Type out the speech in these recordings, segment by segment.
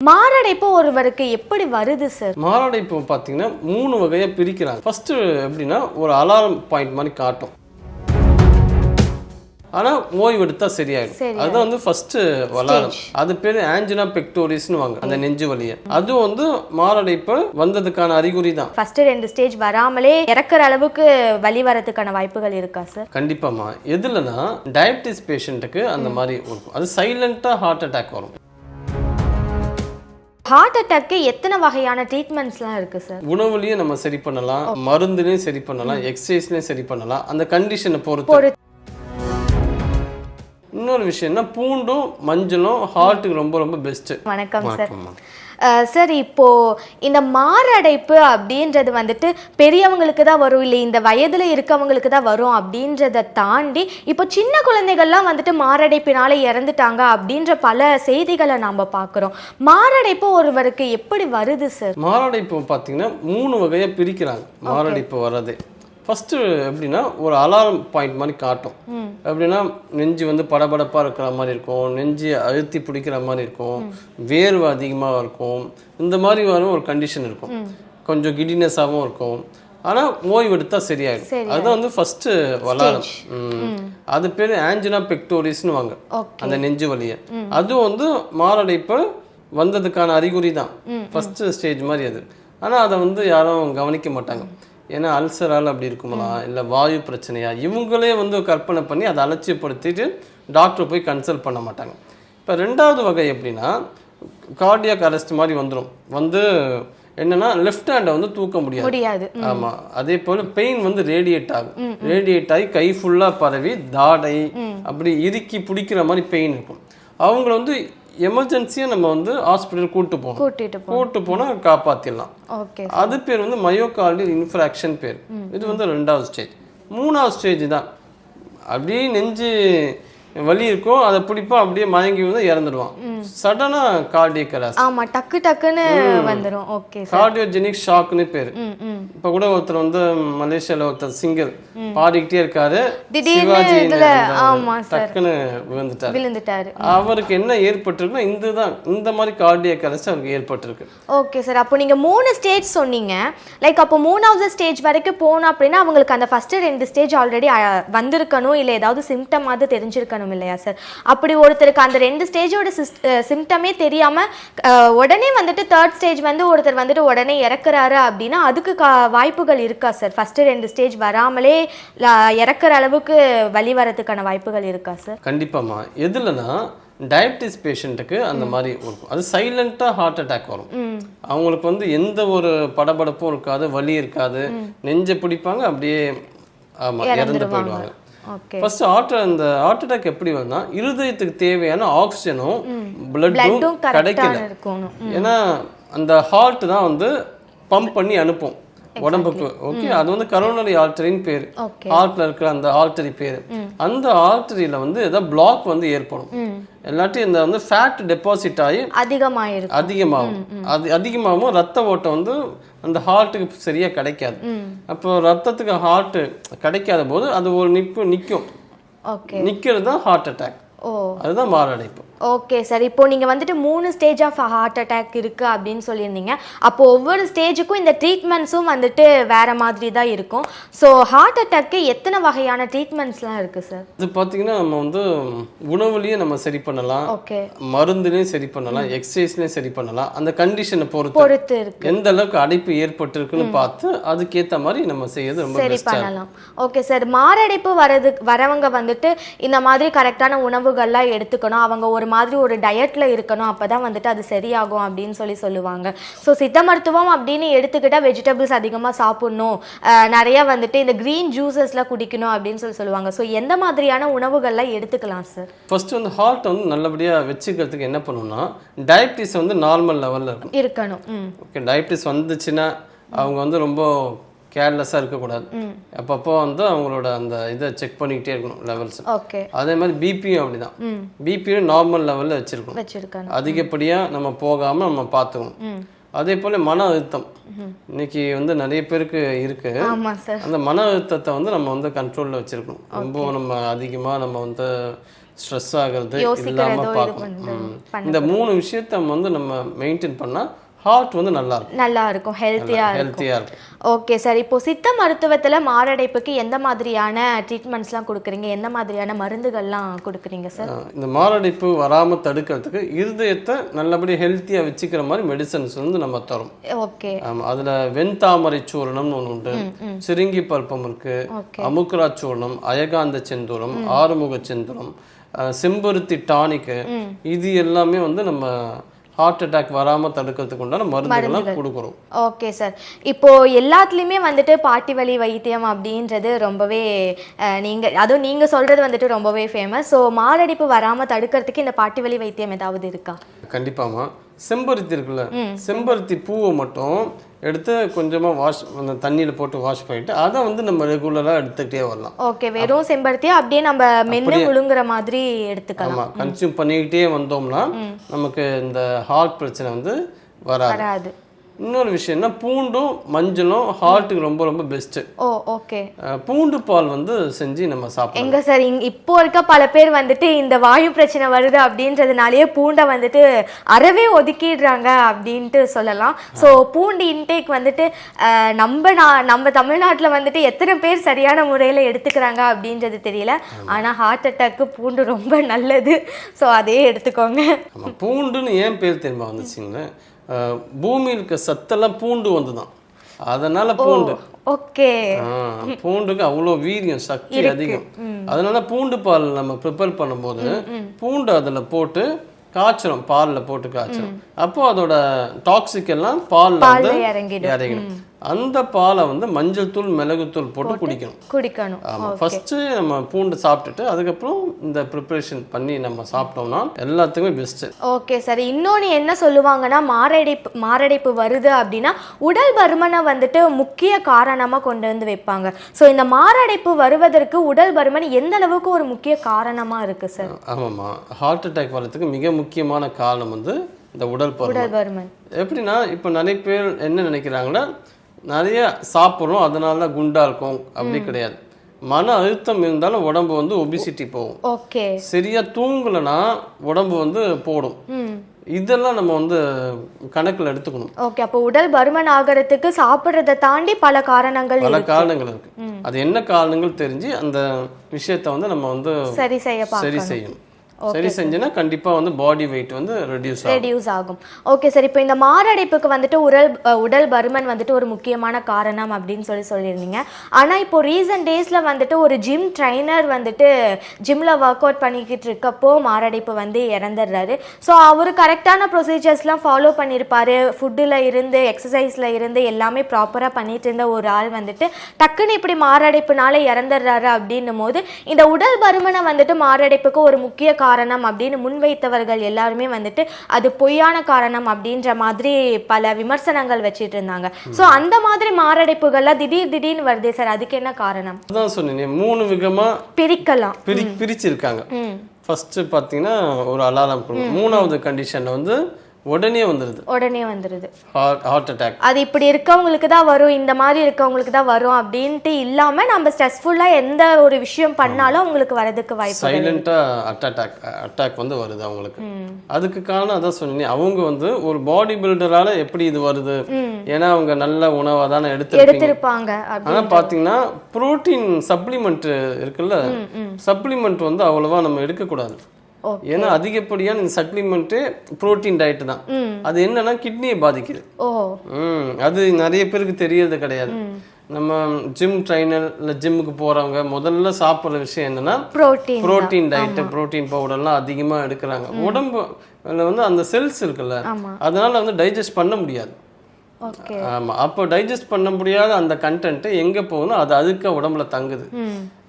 மாரடைப்பு ஒருவருக்கு எப்படி வருது சார்? மாரடைப்பு பார்த்தீங்கன்னா 3 வகையா பிரிக்கிறாங்க. ஃபர்ஸ்ட் எப்படின்னா ஒரு அலாரம் பாயிண்ட் மாதிரி காட்டும், ஆனா ஓய்வு எடுத்தா சரியாயிடும். அதுதான் வந்து ஃபர்ஸ்ட் அலாரம். அது பேரு ஆஞ்சினா பெக்டோரிஸ்னு வாங்க, அந்த நெஞ்சு வலியை. அது வந்து மாரடைப்பு வந்ததுக்கான அறிகுறி தான். ஃபர்ஸ்ட் 2 ஸ்டேஜ் வராமலே இறக்குற அளவுக்கு வலி வரதுக்கான வாய்ப்புகள் இருக்கா சார்? கண்டிப்பாமா. எதுலனா டயபிட்டிஸ் பேஷண்ட்டுக்கு அந்த மாதிரி இருக்கும். அது சைலண்டா ஹார்ட் அட்டாக் வரும். ஹார்ட் அட்டாக்கு எத்தனை வகையான ட்ரீட்மெண்ட்ஸ்லாம் இருக்கு சார்? உணவுலயும் நம்ம சரி பண்ணலாம், மருந்துலயும் சரி பண்ணலாம், எக்ஸசைஸ்லயும் சரி பண்ணலாம், அந்த கண்டிஷனை பொறுத்து. இன்னொரு விஷயம்னா பூண்டும் மஞ்சளும் ஹார்ட்டுக்கு ரொம்ப ரொம்ப பெஸ்ட். வணக்கம் சார். சார், இப்போ இந்த மாரடைப்பு அப்படின்றது வந்துட்டு பெரியவங்களுக்கு தான் வரும், இல்லை இந்த வயதுல இருக்கவங்களுக்கு தான் வரும் அப்படின்றத தாண்டி இப்போ சின்ன குழந்தைகள்லாம் வந்துட்டு மாரடைப்பினால இறந்துட்டாங்க அப்படின்ற பல செய்திகளை நாம பார்க்குறோம். மாரடைப்பு ஒருவருக்கு எப்படி வருது சார்? மாரடைப்பு பார்த்தீங்கன்னா 3 வகையா பிரிக்கிறாங்க. மாரடைப்பு வர்றது ஃபர்ஸ்ட் எப்படின்னா ஒரு அலாரம் பாயிண்ட் மாதிரி காட்டும். எப்படின்னா நெஞ்சு வந்து படபடப்பாக இருக்கிற மாதிரி இருக்கும், நெஞ்சு அழுத்தி பிடிக்கிற மாதிரி இருக்கும், வேர்வை அதிகமாக இருக்கும், இந்த மாதிரி வரும் ஒரு கண்டிஷன் இருக்கும். கொஞ்சம் கிடினஸாகவும் இருக்கும், ஆனால் ஓய்வு எடுத்தால் சரியாயிடும். அதுதான் வந்து ஃபர்ஸ்ட் அலாரம். அது பேர் ஆஞ்சினா பெக்டோரிஸ்னு வாங்க, அந்த நெஞ்சு வலியை. அதுவும் வந்து மாரடைப்பு வந்ததுக்கான அறிகுறி தான், ஃபர்ஸ்ட் ஸ்டேஜ் மாதிரி அது. ஆனால் அதை வந்து யாரும் கவனிக்க மாட்டாங்க. ஏன்னா அல்சரால் அப்படி இருக்குமா, இல்லை வாயு பிரச்சனையா, இவங்களே வந்து கற்பனை பண்ணி அதை அலட்சியப்படுத்திட்டு டாக்டர் போய் கன்சல்ட் பண்ண மாட்டாங்க. இப்போ 2வது வகை எப்படின்னா கார்டியாக் அரெஸ்ட் மாதிரி வந்துடும். வந்து என்னன்னா லெஃப்ட் ஹேண்டை வந்து தூக்க முடியாது. ஆமாம். அதே போல் பெயின் வந்து ரேடியேட் ஆகும். ரேடியேட் ஆகி கை ஃபுல்லாக பரவி தாடை அப்படி இறுக்கி பிடிக்கிற மாதிரி பெயின் இருக்கும். அவங்கள வந்து எமர்ஜென்சியா நம்ம வந்து ஹாஸ்பிட்டல் கூட்டு போனா காப்பாத்திடலாம். அது பேர் வந்து மயோகார்டியல் இன்ஃப்ராக்ஷன் பேர். இது வந்து 2வது ஸ்டேஜ். 3வது ஸ்டேஜ் தான் அப்படியே நெஞ்சு வலி இருக்கும், அதை பிடிப்பா அப்படியே மயங்கி வந்து இறந்துடுவான். சடனா கார்டியக் அரெஸ்ட். ஆமா, டக்கு டக்குன்னு வந்துரும். ஓகே, கார்டியோஜெனிக் ஷாக்னு பேரு. இப்ப கூட ஒருத்தர் வந்து மலேசியால ஒருத்தர் சிங்கர் பாடிக்கிட்டே இருக்காரு, சிவாஜி டக்குன்னு விழுந்துட்டாரு. அவருக்கு என்ன ஏற்பட்டிருக்குன்னா இந்த மாதிரி கார்டியக் அரெஸ்ட் அவருக்கு ஏற்பட்டிருக்கு. Okay sir. அப்போ நீங்க 3 ஸ்டேஜ் சொன்னீங்க. லைக் அப்போ 3வது ஸ்டேஜ் வரைக்கும் போனோம் அப்படின்னா அவங்களுக்கு அந்த ஃபர்ஸ்ட் 2 ஸ்டேஜ் ஆல்ரெடி வந்திருக்கணும், இல்லை ஏதாவது சிம்டம் அது தெரிஞ்சிருக்கணும் இல்லையா சார்? அப்படி ஒருத்தருக்கு அந்த 2 ஸ்டேஜோட சிம்டமே தெரியாம உடனே வந்துட்டு 3rd ஸ்டேஜ் வந்து ஒருத்தர் வந்துட்டு உடனே இறக்குறாரு அப்படின்னா அதுக்கு வாய்ப்புகள் இருக்கா சார்? ஃபர்ஸ்ட் 2 ஸ்டேஜ் வராமலே இறக்குற அளவுக்கு வலி வரதுக்கான வாய்ப்புகள் இருக்கா சார்? கண்டிப்பாமா. எதுலனா டயபிட்டிஸ் பேஷண்ட்டுக்கு அந்த மாதிரி இருக்கும். அது சைலண்டா ஹார்ட் அட்டாக் வரும். அவங்களுக்கு வந்து எந்த ஒரு படபடப்பும் இருக்காது, வலி இருக்காது, நெஞ்சை பிடிப்பாங்க, அப்படியே இறந்து போயிடுவாங்க. ஃபர்ஸ்ட் அந்த ஹார்ட் அட்டாக் எப்படி வரும்னா இருதயத்துக்கு தேவையான ஆக்சிஜனும் பிளட்டும் கிடைக்கல. ஏன்னா அந்த ஹார்ட் தான் வந்து பம்ப் பண்ணி அனுப்பும் உடம்புக்கு. ஓகே, அது வந்து கரோனரி ஆர்டரின்னு பேரு. ஹார்ட்ல இருக்கிற அந்த ஆர்டரி பேரு. அந்த ஆர்டரியில வந்து ஏதாவது பிளாக் வந்து ஏற்படும், எல்லாத்தையும் இந்த வந்து ஃபேட் டெபாசிட் ஆகி அதிகமாகும். அது அதிகமாகவும் ரத்த ஓட்டம் வந்து அந்த ஹார்ட்டுக்கு சரியா கிடைக்காது. அப்போ ரத்தத்துக்கு ஹார்ட் கிடைக்காத போது அது ஒரு நிக்கிறது தான் ஹார்ட் அட்டாக். அதுதான் மாரடைப்பு. Okay sir. இப்போ நீங்க வந்துட்டு 3 ஸ்டேஜ் ஆஃப் ஹார்ட் அட்டாக் இருக்கு அப்படின்னு சொல்லியிருந்தீங்க. அப்போ ஒவ்வொரு ஸ்டேஜுக்கும் இந்த ட்ரீட்மெண்ட்ஸும் வந்துட்டு வேற மாதிரி தான் இருக்கும். ஸோ ஹார்ட் அட்டாக்கு எத்தனை வகையான ட்ரீட்மெண்ட்ஸ்லாம் இருக்கு சார்? இது பார்த்தீங்கன்னா நம்ம வந்து உணவுலயும் நம்ம சரி பண்ணலாம், மருந்துலையும் சரி பண்ணலாம், எக்ஸசைஸ்லையும் சரி பண்ணலாம், அந்த கண்டிஷனை பொறுத்து இருக்கு. எந்த அளவுக்கு அடைப்பு ஏற்பட்டிருக்குன்னு பார்த்து அதுக்கேற்ற மாதிரி நம்ம செய்யறது ரொம்ப சரி பண்ணலாம். Okay sir. மாரடைப்பு வரவங்க வந்துட்டு இந்த மாதிரி கரெக்டான உணவுகள்லாம் எடுத்துக்கணும், அவங்க ஒரு மாதிரி ஒரு டயட்ல இருக்கணும், அப்பதான் வந்துட்டு அது சரியாகும் அப்படின்னு சொல்லுவாங்க. ஸோ சித்த மருத்துவம் அப்படின்னு எடுத்துக்கிட்டா வெஜிடபிள்ஸ் அதிகமாக சாப்பிடணும், நிறைய வந்துட்டு இந்த கிரீன் ஜூசஸ்லாம் குடிக்கணும் அப்படின்னு சொல்லுவாங்க. ஸோ எந்த மாதிரியான உணவுகள்லாம் எடுத்துக்கலாம் சார்? ஃபர்ஸ்ட் வந்து ஹார்ட் வந்து நல்லபடியாக வச்சுக்கிறதுக்கு என்ன பண்ணணும்னா டயபிட்டிஸ் வந்து நார்மல் லெவலில் இருக்கணும். ஓகே, டயபிட்டிஸ் வந்துச்சுன்னா அவங்க வந்து ரொம்ப கேர்லெஸ்ஸாக இருக்கக்கூடாது. அப்பப்போ வந்து அவங்களோட அந்த இதை செக் பண்ணிக்கிட்டே இருக்கணும் லெவல்ஸ். அதே மாதிரி பிபியும் அப்படிதான். பிபியும் நார்மல் லெவலில் வச்சிருக்கணும். அதிகப்படியாக நம்ம போகாமல் நம்ம பார்த்துக்கணும். அதே போல மன அழுத்தம் இன்னைக்கு வந்து நிறைய பேருக்கு இருக்கு. அந்த மன அழுத்தத்தை வந்து நம்ம வந்து கண்ட்ரோல்ல வச்சிருக்கணும். ரொம்ப நம்ம அதிகமாக நம்ம வந்து ஸ்ட்ரெஸ் ஆகிறது இல்லாமல் பார்க்கணும். இந்த 3 விஷயத்த வந்து நம்ம மெயின்டைன் பண்ணால் ஹார்ட் வந்து நல்லா இருக்கும், ஹெல்த்தியா இருக்கும். ஓகே சார், இப்போ சித்த மருத்துவத்துல மாரடைப்புக்கு எந்த மாதிரியான ட்ரீட்மெண்ட்ஸ்லாம் கொடுக்குறீங்க, எந்த மாதிரியான மருந்துகள்லாம் கொடுக்குறீங்க சார்? இந்த மாரடைப்பு வராம தடுக்கிறதுக்கு இருதயத்தை நல்லபடி ஹெல்த்தியா வச்சுக்கிற மாதிரி மெடிசன்ஸ் வந்து நம்ம தரோம். ஓகே. ஆமா, அதுல வெண்தாமரை சூரணம்னு ஒன்று உண்டு, சிறுங்கி பல்பம் இருக்கு, அமுக்குரா சூரணம், அயகாந்த செந்தூரம், ஆறுமுக செந்தூரம், செம்பருத்தி டானிக்கு, இது எல்லாமே வந்து நம்ம ஹார்ட் அட்டாக் வராமல் தடுக்கிறதுக்கு உண்டான மருந்துகள்லாம் கொடுக்குறோம். ஓகே சார், இப்போ எல்லாத்துலேயுமே வந்துட்டு பாட்டி வலி வைத்தியம் அப்படின்றது ரொம்பவே அதுவும் நீங்கள் சொல்கிறது வந்துட்டு ரொம்பவே ஃபேமஸ். ஸோ மாரடைப்பு வராமல் தடுக்கிறதுக்கு இந்த பாட்டி வலி வைத்தியம் ஏதாவது இருக்கா? கண்டிப்பாமா. செம்பருத்தி இருக்குல்ல, செம்பருத்தி பூவை மட்டும் எடுத்து கொஞ்சமாக வாஷ் அந்த தண்ணியில் போட்டு வாஷ் பண்ணிட்டு அதை வந்து நம்ம ரெகுலராக எடுத்துக்கிட்டே வரலாம். ஓகே, வெறும் செம்பருத்தியை அப்படியே நம்ம மென்று முழுங்குற மாதிரி எடுத்துக்கலாம். ஆமாம், கன்சியூம் பண்ணிக்கிட்டே வந்தோம்னா நமக்கு இந்த ஹார்ட் பிரச்சனை வந்து வராது. இன்னொரு விஷயம்னா பூண்டும் மஞ்சளும் ஹார்ட்டுக்கு ரொம்ப ரொம்ப பெஸ்ட். ஓகே. பூண்டு பால் வந்து செஞ்சு நம்ம சாப்பிடலாம். எங்க சார், இப்போ இருக்க பல பேர் வந்துட்டு இந்த வாயு பிரச்சனை வருது அப்படின்றதுனாலயே பூண்டை வந்துட்டு ஒதுக்கிடுறாங்க அப்படின்ட்டு சொல்லலாம். ஸோ பூண்டு இன்டேக் வந்துட்டு நம்ம தமிழ்நாட்டில் வந்துட்டு எத்தனை பேர் சரியான முறையில் எடுத்துக்கிறாங்க அப்படின்றது தெரியல. ஆனால் ஹார்ட் அட்டாக்கு பூண்டு ரொம்ப நல்லது. ஸோ அதே எடுத்துக்கோங்க. பூண்டுன்னு ஏன் பேர் தெரியுமா வந்துச்சுங்களே, பூமியில் இருக்க சத்தெல்லாம் பூண்டு வந்துதான், அதனால பூண்டு. ஓகே. பூண்டுக்கு அவ்வளோ வீரியம், சக்தி அதிகம். அதனால பூண்டு பால் நம்ம ப்ரிப்பேர் பண்ணும்போது பூண்டு அதில் போட்டு காய்ச்சணும், பாலில் போட்டு காய்ச்சணும். அப்போ அதோட டாக்ஸிக் எல்லாம் பாலில் இறங்கிடும். அந்த பாலை வந்து மஞ்சள் தூள் மிளகுத்தூள் போட்டு குடிக்கணும். ஆமாம், ஃபர்ஸ்ட் நம்ம பூண்டு சாப்பிட்டுட்டு அதுக்கப்புறம் இந்த ப்ரிப்பரேஷன் பண்ணி நம்ம சாப்பிட்டோம்னா எல்லாத்துக்குமே பெஸ்ட். ஓகே சார், இன்னொன்று என்ன சொல்லுவாங்கன்னா மாரடைப்பு வருது அப்படின்னா உடல் பருமனை வந்துட்டு முக்கிய காரணமாக கொண்டு வந்து வைப்பாங்க. ஸோ இந்த மாரடைப்பு வருவதற்கு உடல் பருமன் எந்த அளவுக்கு ஒரு முக்கிய காரணமாக இருக்கு சார்? ஆமாம்மா, ஹார்ட் அட்டாக் வர்றதுக்கு மிக முக்கியமான காரணம் வந்து இந்த உடல் பருமன். எப்படின்னா இப்போ நிறைய பேர் என்ன நினைக்கிறாங்கன்னா, நிறைய சாப்பிட்றோம் அதனால தான் குண்டா இருக்கும், அப்படி கிடையாது. மன அழுத்தம் இருந்தாலும் உடம்பு வந்து ஒபிசிட்டி போகும். ஓகே. சரியா தூங்கலைன்னா உடம்பு வந்து போடும். இதெல்லாம் நம்ம வந்து கணக்கில் எடுத்துக்கணும். ஓகே, அப்போ உடல் பருமன் ஆகிறதுக்கு சாப்பிட்றதை தாண்டி பல காரணங்கள் இருக்கு. அது என்ன காரணங்கள் தெரிஞ்சு அந்த விஷயத்தை வந்து நம்ம வந்து சரி செய்யணும். சரி செஞ்சனா கண்டிப்பா வந்து பாடி வெயிட் வந்து ரெடியூஸ் ஆகும். ஓகே சார், இப்போ இந்த மாரடைப்புக்கு வந்துட்டு உடல் பருமன் வந்துட்டு ஒரு முக்கியமான காரணம் அப்படின்னு சொல்லியிருந்தீங்க. ஆனால் இப்போ ரீசன்ட் டேஸ்ல வந்துட்டு ஒரு ஜிம் ட்ரைனர் வந்துட்டு ஜிம்ல ஒர்க் அவுட் பண்ணிக்கிட்டு இருக்கப்போ மாரடைப்பு வந்து இறந்துடுறாரு. ஸோ அவர் கரெக்டான ப்ரொசீஜர்ஸ்லாம் ஃபாலோ பண்ணியிருப்பாரு, ஃபுட்டில் இருந்து எக்ஸசைஸில் இருந்து எல்லாமே ப்ராப்பராக பண்ணிட்டு இருந்த ஒரு ஆள் வந்துட்டு டக்குன்னு இப்படி மாரடைப்புனால இறந்துடுறாரு அப்படின்னும் போது இந்த உடல் பருமனை வந்துட்டு மாரடைப்புக்கு ஒரு முக்கிய காரணம் அப்படின்னு முன்வைத்தவர்கள் எல்லாருமே வந்துட்டு அது பொய்யான காரணம் அப்படின்ற மாதிரி பல விமர்சனங்கள் வச்சிட்டு இருந்தாங்க. சோ அந்த மாதிரி மாரடைப்புகள்லாம் திடீர்னு வருதே சார், அதுக்கு என்ன காரணம்? அதான் சொன்னேன், 3 விதமா பிரிச்சிருக்காங்க. ஃபர்ஸ்ட் பாத்தீங்கன்னா ஒரு அலாரம் கொடுக்கும். 3வது கண்டிஷன்ல வந்து உடனே வந்துருது ஹார்ட் அட்டாக். அது இப்படி இருக்கவங்களுக்கு தான் வரும், இந்த மாதிரி இருக்கவங்களுக்கு தான் வரும் அப்படின்ட்டு இல்லாம நம்ம ஸ்ட்ரெஸ்ஃபுல்லா எந்த ஒரு விஷயம் பண்ணாலும் அவங்களுக்கு வரதுக்கு வாய்ப்பு. சைலண்டா அட்டாக் வந்து வருது அவங்களுக்கு. அதுக்கு காரணம் அதான் சொன்னேன், அவங்க வந்து ஒரு பாடி பில்டரால எப்படி இது வருது, ஏன்னா அவங்க நல்ல உணவா தானே எடுத்திருப்பாங்க. ஆனா பாத்தீங்கன்னா புரோட்டீன் சப்ளிமெண்ட் இருக்குல்ல, சப்ளிமெண்ட் வந்து அவ்வளவா நம்ம எடுக்க கூடாது. ஏன்னா அதிகப்படியான இந்த சப்ளிமெண்ட் புரோட்டீன் டயட் தான். அது என்னன்னா கிட்னியை பாதிக்குது. அது நிறைய பேருக்கு தெரியறது கிடையாது. நம்ம ஜிம் ட்ரைனர் இல்லை ஜிம்முக்கு போறவங்க முதல்ல சாப்பிட்ற விஷயம் என்னன்னா புரோட்டீன் டயட், புரோட்டீன் பவுடர்லாம் அதிகமா எடுக்கிறாங்க. உடம்பு வந்து அந்த செல்ஸ் இருக்குல்ல, அதனால வந்து டைஜஸ்ட் பண்ண முடியாது. ஆமா, அப்போ டைஜஸ்ட் பண்ண முடியாத அந்த கண்டென்ட் எங்க போகணும், அது அதுக்கு உடம்புல தங்குது,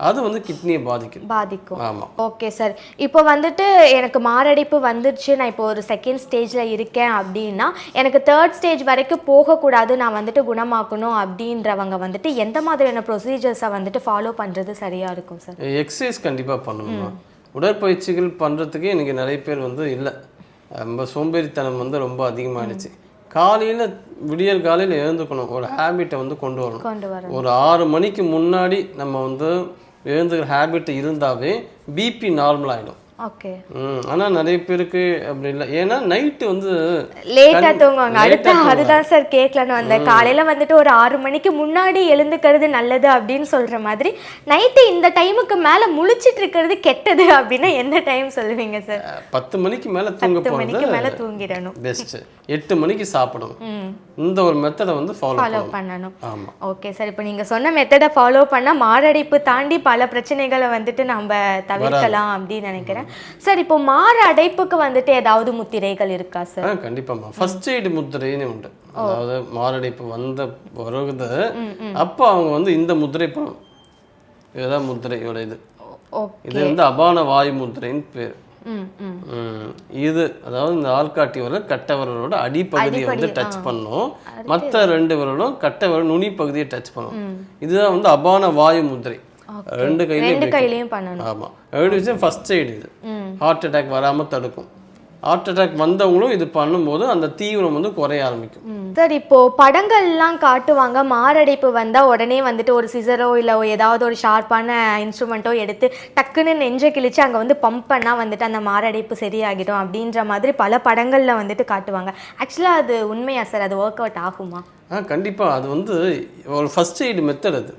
அது வந்து கிட்னியை பாதிக்கும். ஆமா. ஓகே சார், இப்போ வந்துட்டு எனக்கு மாரடைப்பு வந்துருச்சு, நான் இப்போ ஒரு செகண்ட் ஸ்டேஜ்ல இருக்கேன் அப்படின்னா எனக்கு 3rd ஸ்டேஜ் வரைக்கும் போகக்கூடாது, நான் வந்துட்டு குணமாக்கணும் அப்படின்றவங்க வந்துட்டு எந்த மாதிரியான ப்ரொசீஜர்ஸை வந்துட்டு ஃபாலோ பண்றது சரியா இருக்கும் சார்? எக்ஸசைஸ் கண்டிப்பா பண்ணணும். உடற்பயிற்சிகள் பண்றதுக்கு எனக்கு நிறைய பேர் வந்து இல்லை, ரொம்ப சோம்பேறித்தனம் வந்து ரொம்ப அதிகமாகிடுச்சு. விடியல் காலையில் எழுந்துக்கணும், ஒரு ஹேபிட்டை வந்து கொண்டு வரணும். ஒரு 6 மணிக்கு முன்னாடி நம்ம வந்து எழுந்துக்கிற ஹேபிட் இருந்தாவே பிபி நார்மல் ஆகிடும். ஓகே. ஆனா நிறைய பேருக்கு அப்படி இல்லை. ஏன்னா நைட்டு வந்து லேட்டா தூங்குவாங்க. அடுத்து அதுதான் சார் கேட்கலான்னு வந்தேன். காலையில வந்துட்டு ஒரு 6 மணிக்கு முன்னாடி எழுந்துக்கிறது நல்லது அப்படின்னு சொல்ற மாதிரி நைட்டு இந்த டைமுக்கு மேல முழிச்சிட்டு இருக்கிறது கெட்டது அப்படின்னா எந்த டைம் சொல்லுவீங்க சார்? 10 மணிக்கு மேல தூங்க 10 மணிக்கு மேல போறது தூங்கிடணும். பெஸ்ட். 8 மணிக்கு சாப்பிடணும். இந்த ஒரு மெத்தடை வந்து ஃபாலோ பண்ணணும். ஆமா. Okay sir. இப்போ நீங்க சொன்ன மெத்தடை ஃபாலோ பண்ணா மாரடைப்பு தாண்டி பல பிரச்சனைகளை வந்துட்டு நம்ம தவிர்க்கலாம் அப்படின்னு நினைக்கிறேன் சார். இப்போ மாரடைப்புக்கு வந்துட்டு ஏதாவது முத்திரைகள் இருக்கா சார்? கண்டிப்பாமா. ஃபர்ஸ்ட் எய்டு முத்திரைன்னு உண்டு. அதாவது மாரடைப்பு வருது அப்போ அவங்க வந்து இந்த முத்திரை பண்ணணும். இதுதான் முத்திரையோட இது. இது வந்து அபான வாயு முத்திரைன்னு பேர். இது அதாவது இந்த ஆள்காட்டி விரல் கட்டை விரலோட அடிப்பகுதியை வந்து டச் பண்ணும். மற்ற 2 விரலும் கட்டை விரல் நுனி பகுதியை டச் பண்ணும். இதுதான் வந்து அபான வாயு முத்திரை. 2 கையிலையும் பண்ணணும். ஆமா. ஃபர்ஸ்ட் எய்டு இது. ஹார்ட் அட்டாக் வராம தடுக்கும். ஹார்ட் அட்டாக் வந்தவங்களும் இது பண்ணும்போது அந்த தீவிரம் வந்து குறைய ஆரம்பிக்கும். சார் இப்போ படங்கள்லாம் காட்டுவாங்க, மாரடைப்பு வந்தால் உடனே வந்துட்டு ஒரு சிசரோ இல்லை ஏதாவது ஒரு ஷார்ப்பான இன்ஸ்ட்ருமெண்ட்டோ எடுத்து டக்குன்னு நெஞ்சை கிழிச்சு அங்கே வந்து பம்ப் பண்ணால் வந்துட்டு அந்த மாரடைப்பு சரியாகிடும் அப்படின்ற மாதிரி பல படங்களில் வந்துட்டு காட்டுவாங்க. ஆக்சுவலாக அது உண்மையா சார்? அது ஒர்க் அவுட் ஆகுமா? கண்டிப்பாக. அது வந்து ஒரு ஃபர்ஸ்ட் எய்டு மெத்தட்.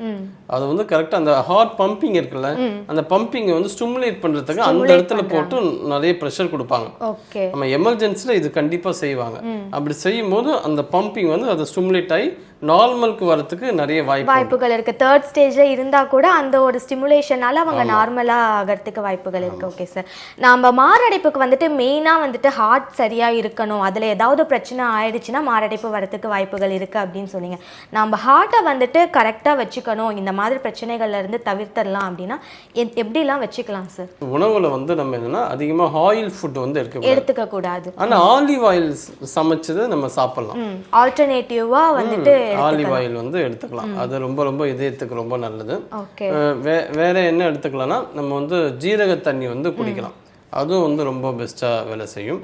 அது வந்து கரெக்டாக அந்த ஹார்ட் பம்பிங் இருக்குல்ல, அந்த பம்பிங்கை வந்து ஸ்டிமுலேட் பண்ணுறதுக்கு அந்த இடத்துல போட்டு நிறைய ப்ரெஷர் கொடுப்பாங்க. நம்ம எமர்ஜென்சியில் இது கண்டிப்பாக செய்வாங்க. அப்படி செய்யும் போது அந்த பம்பிங் வந்து அதை ஸ்டிமுலேட் ஆகி நார்மலுக்கு வரதுக்கு நிறைய வாய்ப்புகள் இருக்கு. 3rd ஸ்டேஜ்ல இருந்தா கூட அந்த ஒரு ஸ்டிமுலேஷனால அவங்க நார்மலா ஆகிறதுக்கு வாய்ப்புகள் இருக்கு. Okay sir. நம்ம மாரடைப்புக்கு வந்துட்டு மெயினா வந்துட்டு ஹார்ட் சரியா இருக்கணும், அதுல ஏதாவது பிரச்சனை ஆயிடுச்சுன்னா மாரடைப்பு வரதுக்கு வாய்ப்புகள் இருக்கு அப்படின்னு சொன்னீங்க. நம்ம ஹார்ட்டை வந்துட்டு கரெக்டா வச்சுக்கணும், இந்த மாதிரி பிரச்சனைகள்ல இருந்து தவிர்த்தரலாம் அப்படின்னா எப்படிலாம் வச்சுக்கலாம் சார்? உணவுல வந்து நம்ம என்னன்னா அதிகமா ஆயில் ஃபுட் வந்து எடுத்துக்க கூடாது. ஆனா ஆலிவ் ஆயில் சமைச்சது நம்ம சாப்பிடலாம். ஆல்டர்னேட்டிவா வந்துட்டு ஆலிவ் ஆயில் வந்து எடுத்துக்கலாம். அது ரொம்ப ரொம்ப இதயத்துக்கு ரொம்ப நல்லது. வேற என்ன எடுத்துக்கலாம்னா நம்ம வந்து ஜீரக தண்ணி வந்து குடிக்கலாம். அதுவும் வந்து ரொம்ப பெஸ்டா வேலை செய்யும்.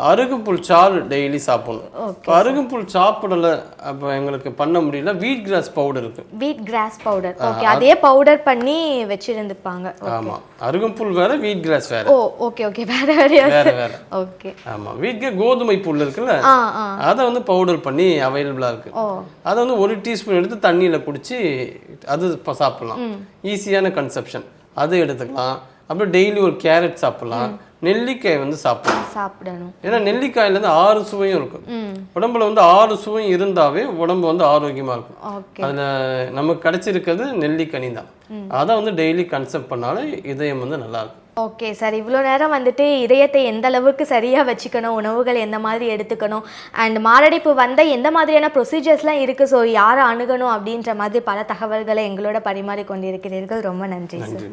அருகம்புல் சாறு டெய்லி சாப்பிடணும். அருகம்புல் சாப்பிடல அப்போ எங்களுக்கு பண்ண முடியல, வீட் கிராஸ் பவுடர் இருக்கு. வீட் கிராஸ் பவுடர். ஓகே. அதே பவுடர் பண்ணி வச்சிருந்துப்பாங்க. ஆமா. அருகம்புல் வேற, வீட் கிராஸ் வேற. ஓ ஓகே ஓகே. வேற. ஓகே. ஆமா. வீட் கோதுமை புல் இருக்குல்ல, அதை வந்து பவுடர் பண்ணி அவைலபிளா இருக்கு. அதை வந்து 1 டீஸ்பூன் எடுத்து தண்ணியில குடிச்சு அது சாப்பிடலாம். ஈஸியான கன்செப்ஷன். அது எடுத்துக்கலாம். அப்புறம் டெய்லி ஒரு கேரட் சாப்பிடலாம். நெல்லிக்காய் வந்து சாப்பிடணும். ஏன்னா நெல்லிக்காயில இருந்து 6 சுவையும் இருக்கும். உடம்புல வந்து 6 சுவையும் இருந்தாவே உடம்பு வந்து ஆரோக்கியமா இருக்கும். அதுல நமக்கு கிடைச்சிருக்கிறது நெல்லிக்கனி தான். அதை வந்து டெய்லி கன்செப்ட் பண்ணாலே இதயம் வந்து நல்லா இருக்கும். Okay sir. இவ்வளோ நேரம் வந்துட்டு இதயத்தை எந்த அளவுக்கு சரியாக வச்சுக்கணும், உணவுகள் எந்த மாதிரி எடுத்துக்கணும், அண்ட் மாரடைப்பு வந்தால் எந்த மாதிரியான ப்ரொசீஜர்ஸ்லாம் இருக்குது, ஸோ யாரை அணுகணும் அப்படின்ற மாதிரி பல தகவல்களை எங்களோட பரிமாறி கொண்டிருக்கிறீர்கள். ரொம்ப நன்றி சார்.